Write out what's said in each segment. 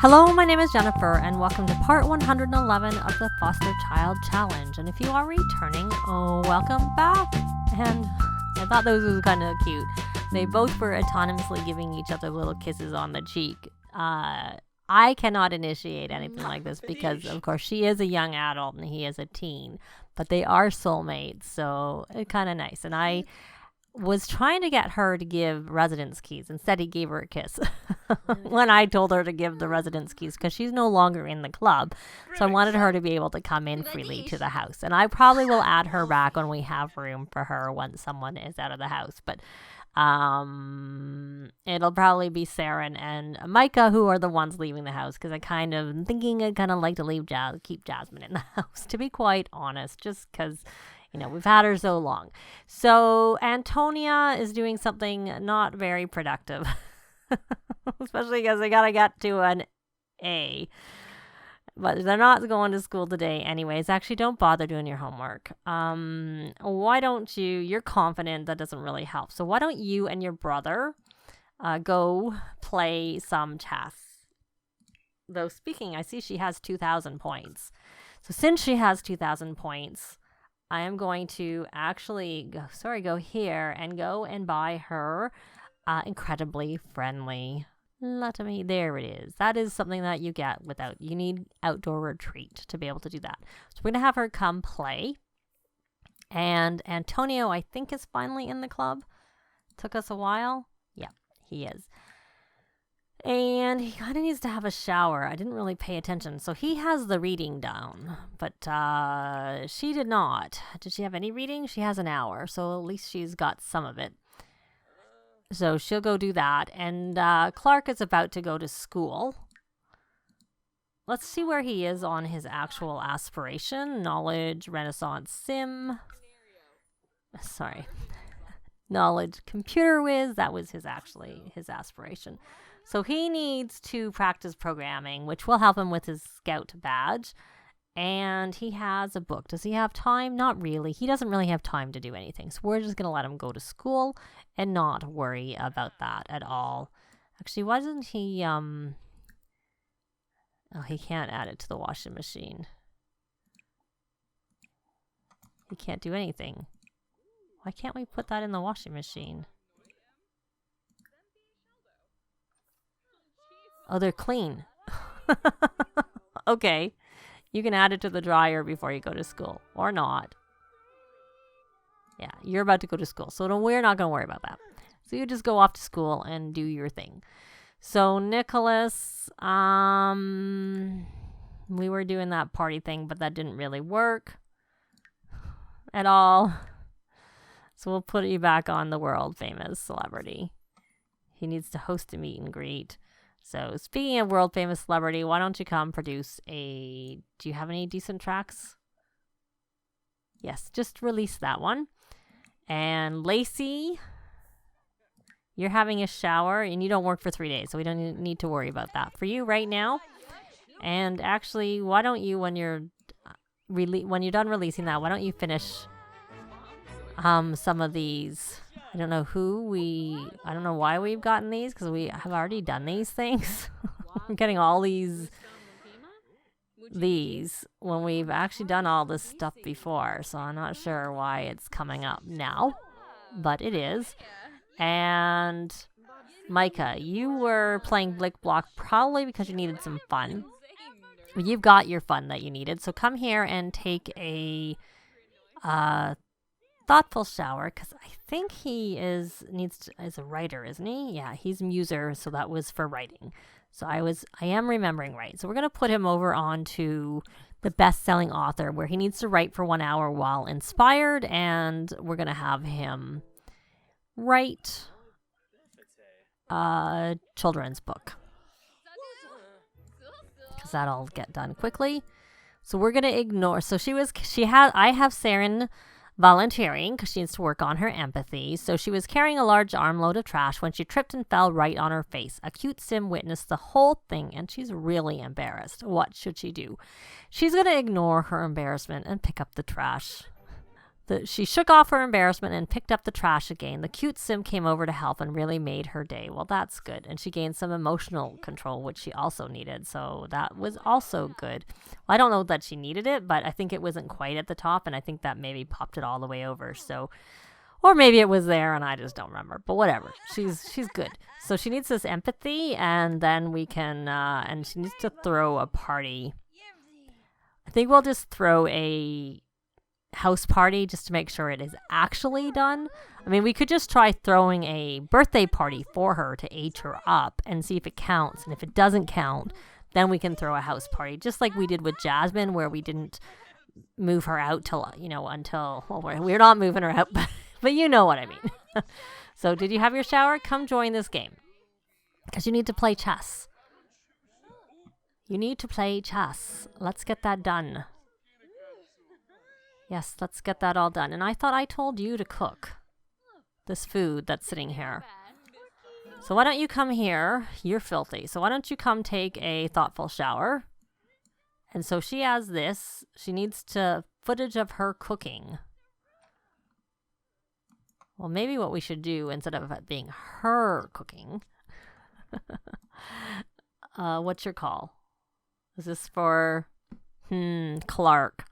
Hello, my name is Jennifer, and welcome to part 111 of the Foster Child Challenge. And if you are returning, welcome back. And I thought those was kind of cute. They both were autonomously giving each other little kisses on the cheek. I cannot initiate anything like this because, of course, she is a young adult and he is a teen. But they are soulmates, so it's kind of nice. And I was trying to get her to give residence keys. Instead, he gave her a kiss when I told her to give the residence keys because she's no longer in the club. So I wanted her to be able to come in freely to the house. And I probably will add her back when we have room for her once someone is out of the house. But it'll probably be Seren and Micah who are the ones leaving the house because I'm thinking I'd kind of like to keep Jasmine in the house, to be quite honest, just because we've had her so long. So Antonia is doing something not very productive, especially because they got to get to an A. But they're not going to school today anyways. Actually, don't bother doing your homework. Why don't you're confident, that doesn't really help. So why don't you and your brother go play some chess? Though speaking, I see she has 2,000 points. So since she has 2,000 points, I am going to actually go here and go and buy her incredibly friendly. There it is. That is something that you get you need outdoor retreat to be able to do that. So we're going to have her come play. And Antonio, I think, is finally in the club. Took us a while. Yeah, he is. And he kind of needs to have a shower. I didn't really pay attention. So he has the reading down, but she did not. Did she have any reading? She has an hour, so at least she's got some of it. So she'll go do that. And Clark is about to go to school. Let's see where he is on his actual aspiration. Knowledge, Renaissance Sim. Sorry. Knowledge, Computer Whiz. That was his aspiration. So he needs to practice programming, which will help him with his scout badge. And he has a book. Does he have time? Not really. He doesn't really have time to do anything. So we're just going to let him go to school and not worry about that at all. Actually, why doesn't he... he can't add it to the washing machine. He can't do anything. Why can't we put that in the washing machine? Oh, they're clean. Okay. You can add it to the dryer before you go to school. Or not. Yeah, you're about to go to school. So we're not going to worry about that. So you just go off to school and do your thing. So Nicholas, we were doing that party thing, but that didn't really work at all. So we'll put you back on the world famous celebrity. He needs to host a meet and greet. So speaking of world famous celebrity, why don't you come produce do you have any decent tracks? Yes, just release that one. And Lacey, you're having a shower and you don't work for 3 days, so we don't need to worry about that for you right now. And actually, why don't you, when you're done releasing that, why don't you finish some of these? I don't know why we've gotten these, because we have already done these things. We're getting all these when we've actually done all this stuff before. So I'm not sure why it's coming up now, but it is. And Micah, you were playing Blick Block probably because you needed some fun. You've got your fun that you needed. So come here and take a thoughtful shower, because I think he is a writer, isn't he? Yeah, he's Muser, so that was for writing. So I am remembering right. So we're going to put him over onto the best-selling author, where he needs to write for 1 hour while inspired, and we're going to have him write a children's book, because that'll get done quickly. So we're going to ignore. So I have Seren volunteering because she needs to work on her empathy. So she was carrying a large armload of trash when she tripped and fell right on her face. A cute sim witnessed the whole thing and she's really embarrassed. What should she do? She's going to ignore her embarrassment and pick up the trash. She shook off her embarrassment and picked up the trash again. The cute sim came over to help and really made her day. Well, that's good. And she gained some emotional control, which she also needed. So that was also good. Well, I don't know that she needed it, but I think it wasn't quite at the top. And I think that maybe popped it all the way over. So, or maybe it was there and I just don't remember. But whatever. She's good. So she needs this empathy, and then we can, and she needs to throw a party. I think we'll just throw a house party just to make sure it is actually done. I mean, we could just try throwing a birthday party for her to age her up and see if it counts. And if it doesn't count, then we can throw a house party, just like we did with Jasmine, where we didn't move her out till, well, we're not moving her out, but you know what I mean. So did you have your shower? Come join this game, because you need to play chess. You need to play chess. Let's get that done. Yes, let's get that all done. And I thought I told you to cook this food that's sitting here. So why don't you come here? You're filthy. So why don't you come take a thoughtful shower? And so she has this. She needs footage of her cooking. Well, maybe what we should do, instead of it being her cooking, what's your call? Is this for Clark?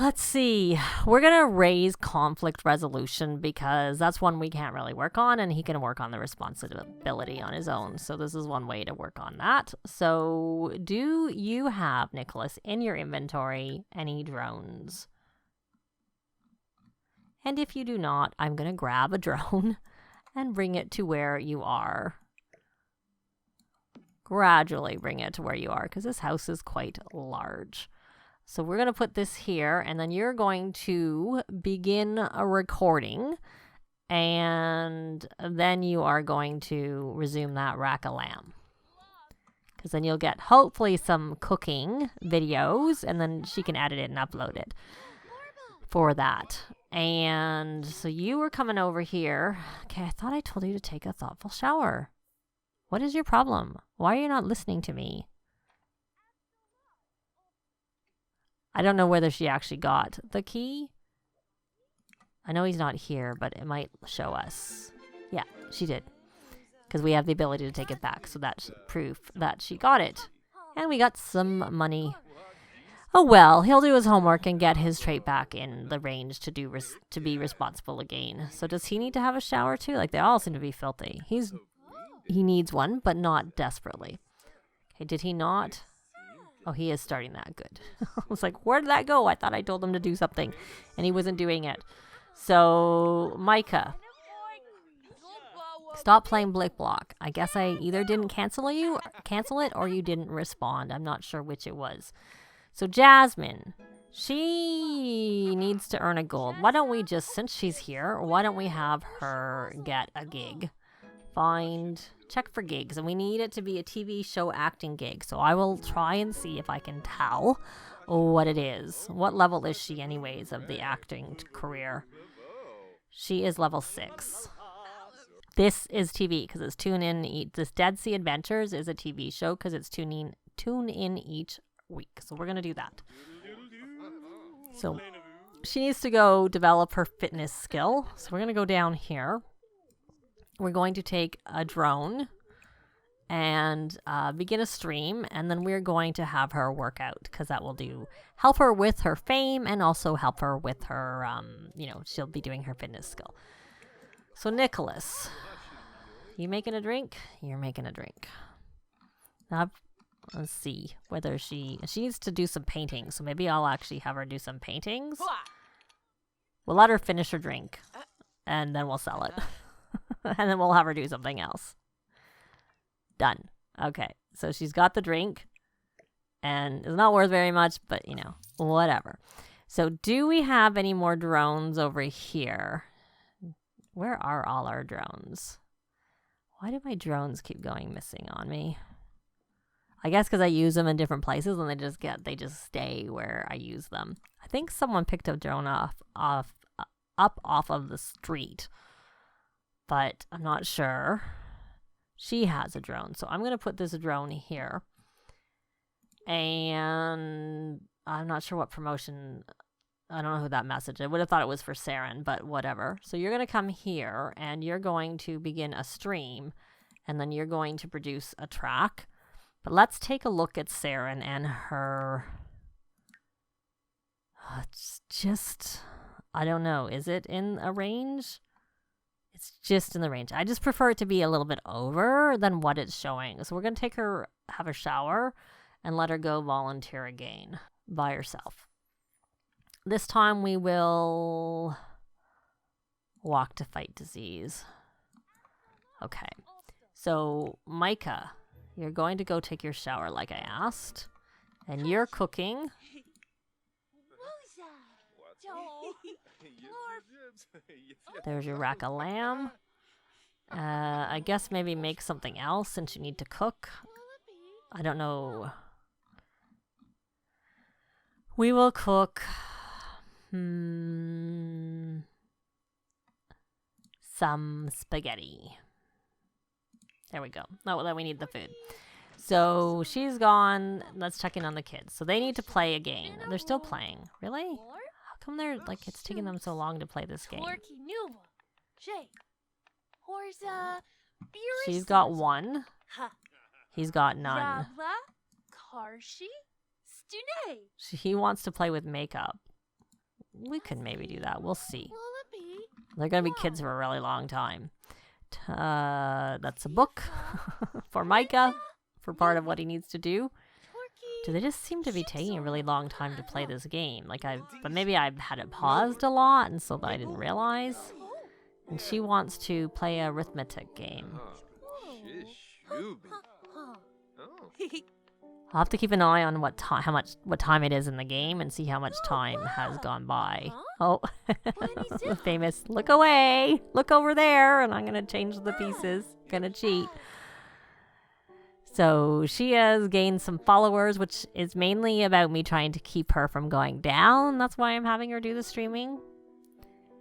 Let's see. We're going to raise conflict resolution, because that's one we can't really work on, and he can work on the responsibility on his own. So this is one way to work on that. So do you have, Nicholas, in your inventory any drones? And if you do not, I'm going to grab a drone and bring it to where you are. Gradually bring it to where you are, because this house is quite large. So we're going to put this here, and then you're going to begin a recording, and then you are going to resume that rack of lamb. Because then you'll get hopefully some cooking videos, and then she can edit it and upload it for that. And so you were coming over here. Okay, I thought I told you to take a thoughtful shower. What is your problem? Why are you not listening to me? I don't know whether she actually got the key. I know he's not here, but it might show us. Yeah, she did. Because we have the ability to take it back. So that's proof that she got it. And we got some money. Oh well, he'll do his homework and get his trait back in the range to be responsible again. So does he need to have a shower too? Like, they all seem to be filthy. He needs one, but not desperately. Okay, did he not? Oh, he is starting that. Good. I was like, where did that go? I thought I told him to do something, and he wasn't doing it. So, Micah, stop playing Blick Block. I guess I either didn't cancel it, or you didn't respond. I'm not sure which it was. So, Jasmine, she needs to earn a gold. Why don't we just, since she's here, why don't we have her get a gig? Check for gigs, and we need it to be a TV show acting gig. So I will try and see if I can tell what it is. What level is she anyways of the acting career? She is level 6. This is TV, because it's Tune In. This Dead Sea Adventures is a TV show, because it's tune in each week. So we're going to do that. So she needs to go develop her fitness skill. So we're going to go down here. We're going to take a drone and begin a stream, and then we're going to have her work out, because that will help her with her fame, and also help her with her, she'll be doing her fitness skill. So Nicholas, you making a drink? You're making a drink. Now, let's see whether she needs to do some painting, so maybe I'll actually have her do some paintings. We'll let her finish her drink, and then we'll sell it. And then we'll have her do something else. Done. Okay, so she's got the drink, and it's not worth very much, but, whatever. So do we have any more drones over here? Where are all our drones? Why do my drones keep going missing on me? I guess because I use them in different places, and they just stay where I use them. I think someone picked a drone up off of the street, but I'm not sure. She has a drone, so I'm going to put this drone here. And I'm not sure what promotion I don't know who that message. I would have thought it was for Seren, but whatever. So you're going to come here and you're going to begin a stream and then you're going to produce a track. But let's take a look at Seren and her. It's just, I don't know. Is it in a range? It's just in the range. I just prefer it to be a little bit over than what it's showing. So we're going to take her, have a shower, and let her go volunteer again by herself. This time we will walk to fight disease. Okay. So, Micah, you're going to go take your shower like I asked. And you're cooking. There's your rack of lamb. I guess maybe make something else since you need to cook. I don't know. We will cook some spaghetti. There we go. Oh, then we need the food. So she's gone. Let's check in on the kids. So they need to play a game. They're still playing. Really? How come they're like it's taking them so long to play this game? She's got 1. He's got none. He wants to play with makeup. We could maybe do that. We'll see. They're going to be kids for a really long time. That's a book for Micah for part of what he needs to do. Do they just seem to be taking a really long time to play this game? But maybe I've had it paused a lot, and so I didn't realize. And she wants to play a arithmetic game. I'll have to keep an eye on what time it is in the game and see how much time has gone by. Oh, the famous look away, look over there, and I'm gonna change the pieces. Gonna cheat. So she has gained some followers, which is mainly about me trying to keep her from going down. That's why I'm having her do the streaming.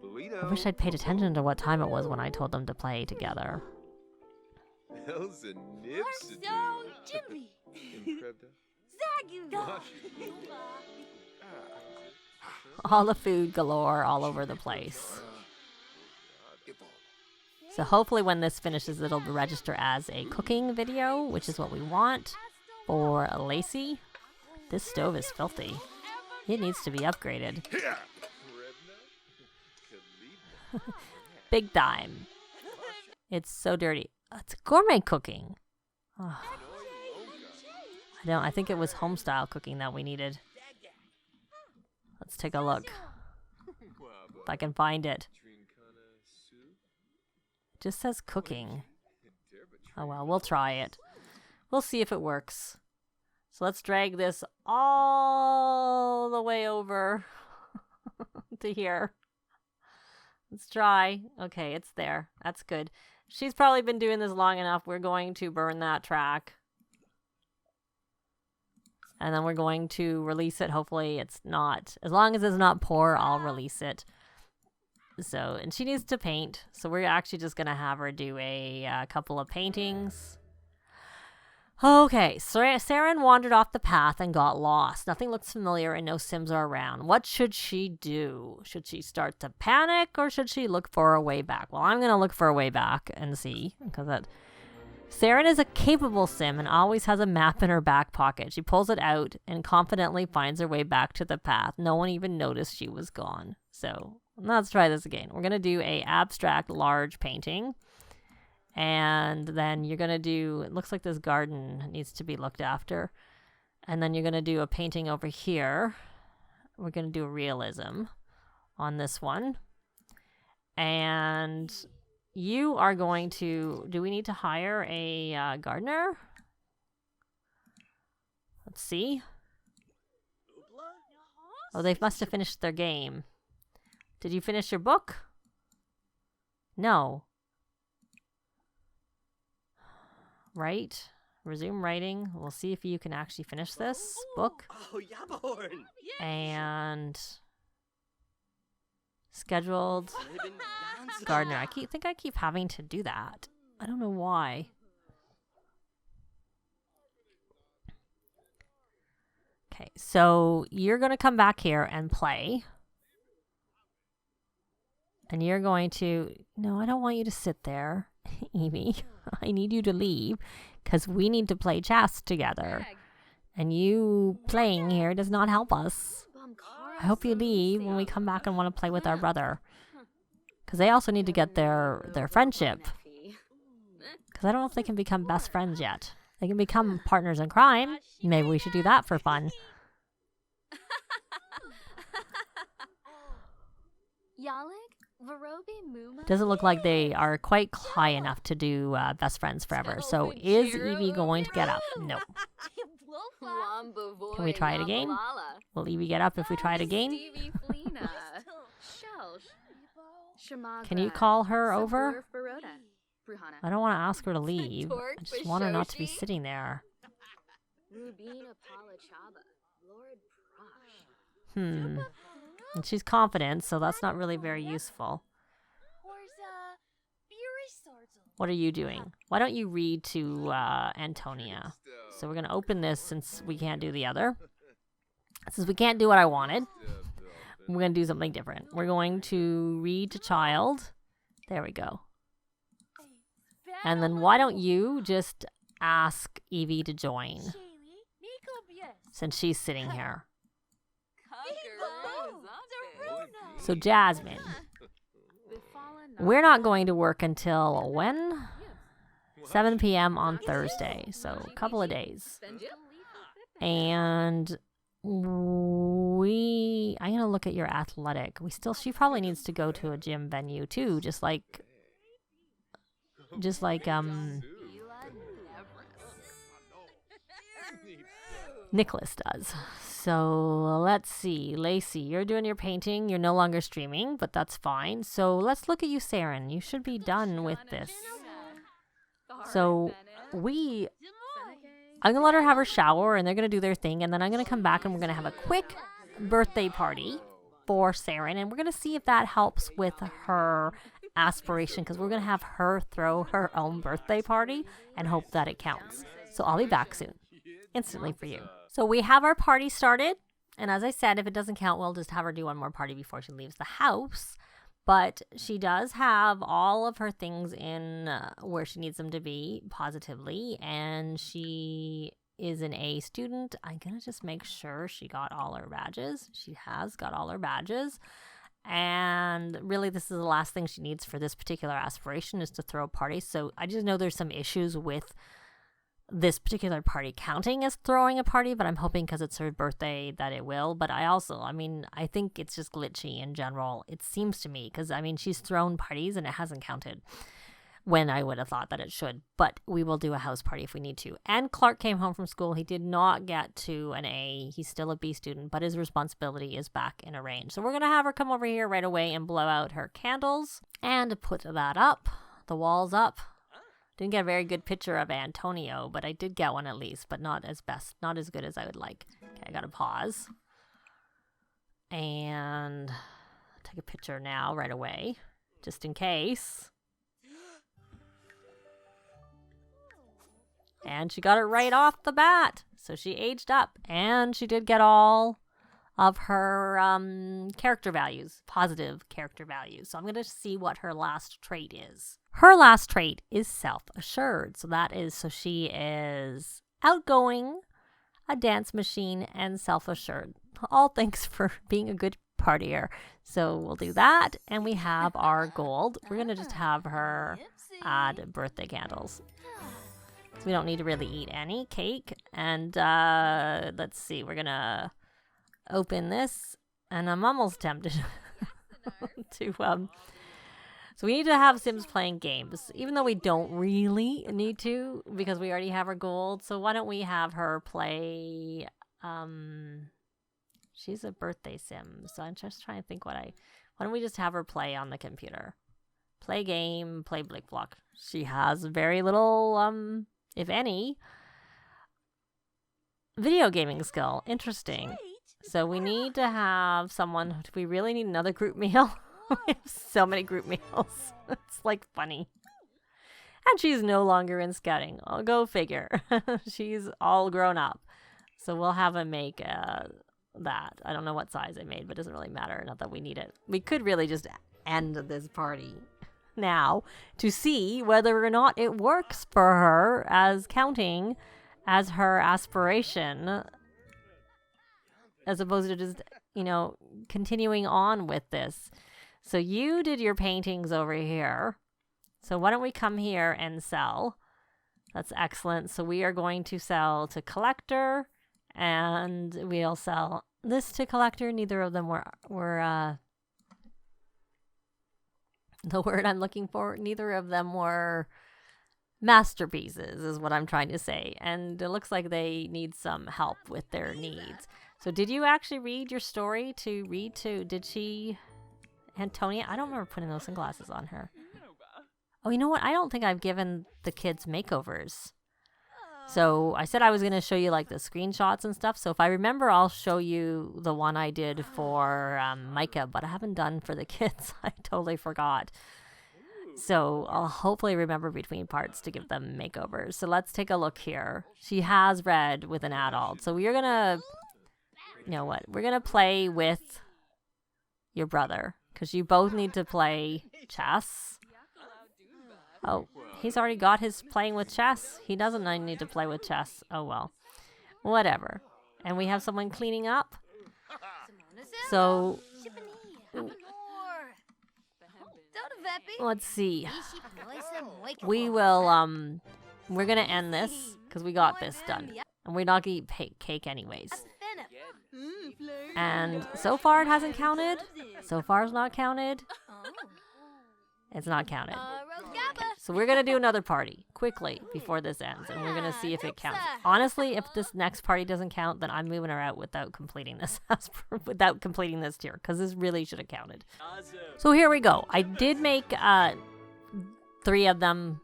I wish I'd paid attention to what time it was when I told them to play together. All the food galore all over the place. So hopefully when this finishes, it'll register as a cooking video, which is what we want for Lacey. This stove is filthy. It needs to be upgraded. Big time. It's so dirty. It's gourmet cooking. Oh. I think it was home style cooking that we needed. Let's take a look. If I can find it. It just says cooking. Oh well, we'll try it. We'll see if it works. So let's drag this all the way over to here. Let's try. Okay, it's there. That's good. She's probably been doing this long enough. We're going to burn that track. And then we're going to release it. Hopefully it's not. As long as it's not poor, I'll release it. So, and she needs to paint. So we're actually just going to have her do a couple of paintings. Okay, Seren wandered off the path and got lost. Nothing looks familiar and no Sims are around. What should she do? Should she start to panic or should she look for a way back? Well, I'm going to look for a way back and see. Because Seren is a capable Sim and always has a map in her back pocket. She pulls it out and confidently finds her way back to the path. No one even noticed she was gone. So let's try this again. We're going to do a abstract large painting. And then you're going to do, it looks like this garden needs to be looked after. And then you're going to do a painting over here. We're going to do a realism on this one. And you are going to, do we need to hire a gardener? Let's see. Oh, they must have finished their game. Did you finish your book? No. Right? Resume writing. We'll see if you can actually finish this book. And scheduled gardener. I think I keep having to do that. I don't know why. Okay, so you're going to come back here and play. And you're going to... No, I don't want you to sit there, Evie. I need you to leave because we need to play chess together. And you playing here does not help us. I hope you leave when we come back and want to play with our brother. Because they also need to get their friendship. Because I don't know if they can become best friends yet. They can become partners in crime. Maybe we should do that for fun. Doesn't look like they are quite high enough to do best friends forever. So is Evie going to get up? No. Can we try it again? Will Evie get up if we try it again? Can you call her over? I don't want to ask her to leave. I just want her not to be sitting there. And she's confident, so that's not really very useful. What are you doing? Why don't you read to Antonia? So we're going to open this since we can't do the other. Since we can't do what I wanted, we're going to do something different. We're going to read to child. There we go. And then why don't you just ask Evie to join? Since she's sitting here. So Jasmine. We're not going to work until when? 7 p.m. on Thursday. So a couple of days. And I'm going to look at your athletic. She probably needs to go to a gym venue too, just like Nicholas does. So let's see. Lacey, you're doing your painting. You're no longer streaming, but that's fine. So let's look at you, Seren. You should be done with this. So I'm going to let her have her shower, and they're going to do their thing, and then I'm going to come back, and we're going to have a quick birthday party for Seren, and we're going to see if that helps with her aspiration, because we're going to have her throw her own birthday party and hope that it counts. So I'll be back soon. Instantly for you. So we have our party started, and as I said, if it doesn't count, we'll just have her do one more party before she leaves the house. But she does have all of her things in where she needs them to be positively, and she is an A student. I'm going to just make sure she got all her badges. She has got all her badges. And really, this is the last thing she needs for this particular aspiration is to throw a party. So I just know there's some issues with this particular party counting as throwing a party, but I'm hoping because it's her birthday that it will. But I think it's just glitchy in general. It seems to me because, she's thrown parties and it hasn't counted when I would have thought that it should. But we will do a house party if we need to. And Clark came home from school. He did not get to an A. He's still a B student, but his responsibility is back in a range. So we're going to have her come over here right away and blow out her candles and put that up, the walls up. Didn't get a very good picture of Antonio, but I did get one at least, but not as good as I would like. Okay, I gotta pause. And take a picture now right away, just in case. And she got it right off the bat. So she aged up, and she did get all of her character values, positive character values. So I'm going to see what her last trait is. Her last trait is self-assured. So she is outgoing, a dance machine, and self-assured. All thanks for being a good partier. So we'll do that. And we have our gold. We're going to just have her add birthday candles. So we don't need to really eat any cake. And let's see. We're going to open this. And I'm almost tempted to... So we need to have Sims playing games, even though we don't really need to, because we already have her gold. So why don't we have her play, she's a birthday Sim. So I'm just trying to think why don't we just have her play on the computer? Play game, play Blick Block. She has very little, if any, video gaming skill. Interesting. So we need to have someone, do we really need another group meal? We have so many group meals. It's like funny. And she's no longer in scouting. I'll go figure. She's all grown up. So we'll have him make that. I don't know what size I made, but it doesn't really matter. Not that we need it. We could really just end this party now to see whether or not it works for her as counting as her aspiration, as opposed to just, continuing on with this. So you did your paintings over here. So why don't we come here and sell? That's excellent. So we are going to sell to collector, and we'll sell this to collector. Neither of them were the word I'm looking for. Neither of them were masterpieces, is what I'm trying to say. And it looks like they need some help with their needs. So did you actually read your story did she, Antonia? I don't remember putting those sunglasses on her. Oh, you know what? I don't think I've given the kids makeovers. So I said I was going to show you like the screenshots and stuff. So if I remember, I'll show you the one I did for Micah, but I haven't done for the kids. I totally forgot. So I'll hopefully remember between parts to give them makeovers. So let's take a look here. She has read with an adult. So we're going to, we're going to play with your brother because you both need to play chess. Oh, he's already got his playing with chess. He doesn't need to play with chess. Oh, well. Whatever. And we have someone cleaning up. So, let's see. We will, we're going to end this because we got this done. And we're not going to eat cake anyways. And so far it hasn't counted. So far it's not counted. It's not counted. Okay. So we're going to do another party quickly before this ends, and we're going to see if it counts. Honestly, if this next party doesn't count, then I'm moving her out without completing this tier, because this really should have counted. So here we go. I did make 3 of them.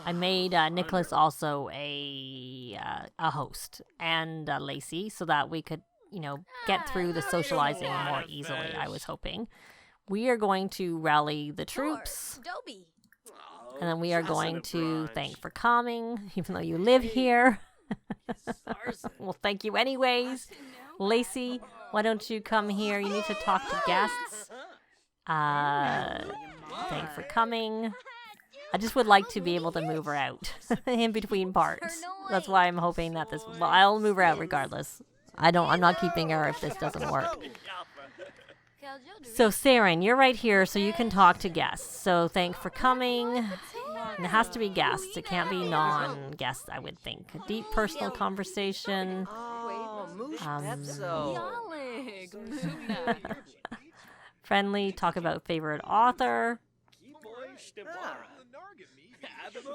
I made Nicholas also a host, and Lacey, so that we could, get through the socializing more easily, I was hoping. We are going to rally the troops, and then we are going to thank for coming, even though you live here. Well, thank you anyways. Lacey, why don't you come here? You need to talk to guests. Thank for coming. I just would like to be able to move her out in between parts. That's why I'm hoping that I'll move her out regardless. I'm not keeping her if this doesn't work. So, Seren, you're right here, so you can talk to guests. So, thank for coming. And it has to be guests. It can't be non-guests, I would think. A deep personal conversation. Friendly, talk about favorite author.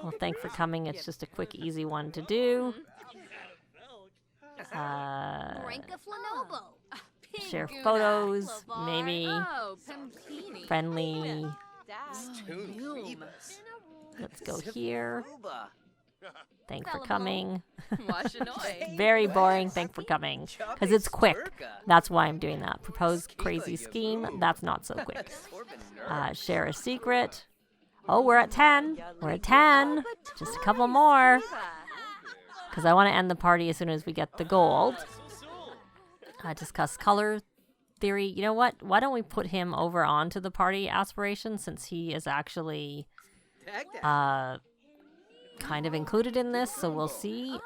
Well, thank for coming. It's just a quick, easy one to do. Share photos, maybe. Friendly. Let's go here. Thank for coming. Very boring. Thank for coming. Because it's quick. That's why I'm doing that. Propose crazy scheme. That's not so quick. Share a secret. Oh, we're at 10. We're at 10. Just a couple more. Because I want to end the party as soon as we get the gold. Discuss color theory. You know what? Why don't we put him over onto the party aspiration, since he is actually kind of included in this, so we'll see.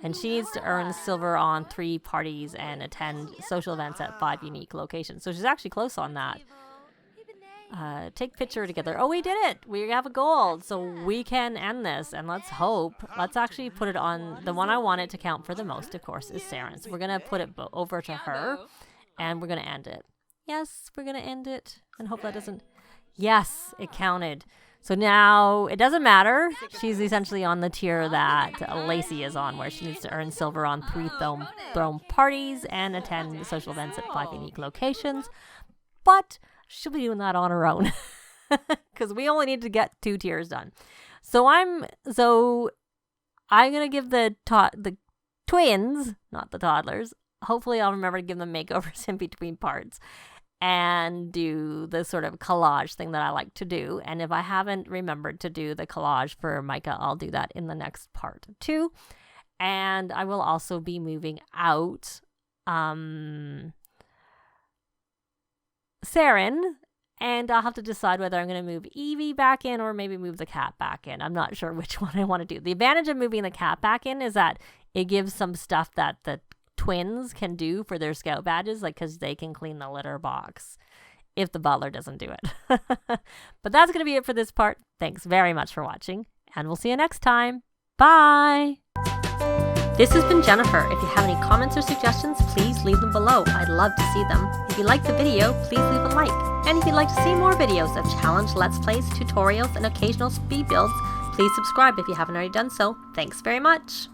And she needs to earn silver on 3 parties and attend social events at 5 unique locations. So she's actually close on that. Take picture together. Oh, we did it. We have a gold. So we can end this. And let's hope. Let's actually put it on. The one I want it to count for the most, of course, is Seren. So we're going to put it over to her. And we're going to end it. Yes, we're going to end it. And hope that doesn't. Yes, it counted. So now it doesn't matter. She's essentially on the tier that Lacey is on, where she needs to earn silver on 3 thrown parties and attend social events at 5 unique locations. But she'll be doing that on her own because we only need to get 2 tiers done. So I'm gonna give the twins, not the toddlers. Hopefully, I'll remember to give them makeovers in between parts and do the sort of collage thing that I like to do. And if I haven't remembered to do the collage for Micah, I'll do that in the next part too. And I will also be moving out Seren And I'll have to decide whether I'm going to move Evie back in or maybe move the cat back in. I'm not sure which one I want to do. The advantage of moving the cat back in is that it gives some stuff that the twins can do for their scout badges, like because they can clean the litter box if the butler doesn't do it. But that's going to be it for this part. Thanks very much for watching, and we'll see you next time. Bye! This has been Jennifer. If you have any comments or suggestions, please leave them below. I'd love to see them. If you liked the video, please leave a like. And if you'd like to see more videos of challenge, let's plays, tutorials, and occasional speed builds, please subscribe if you haven't already done so. Thanks very much.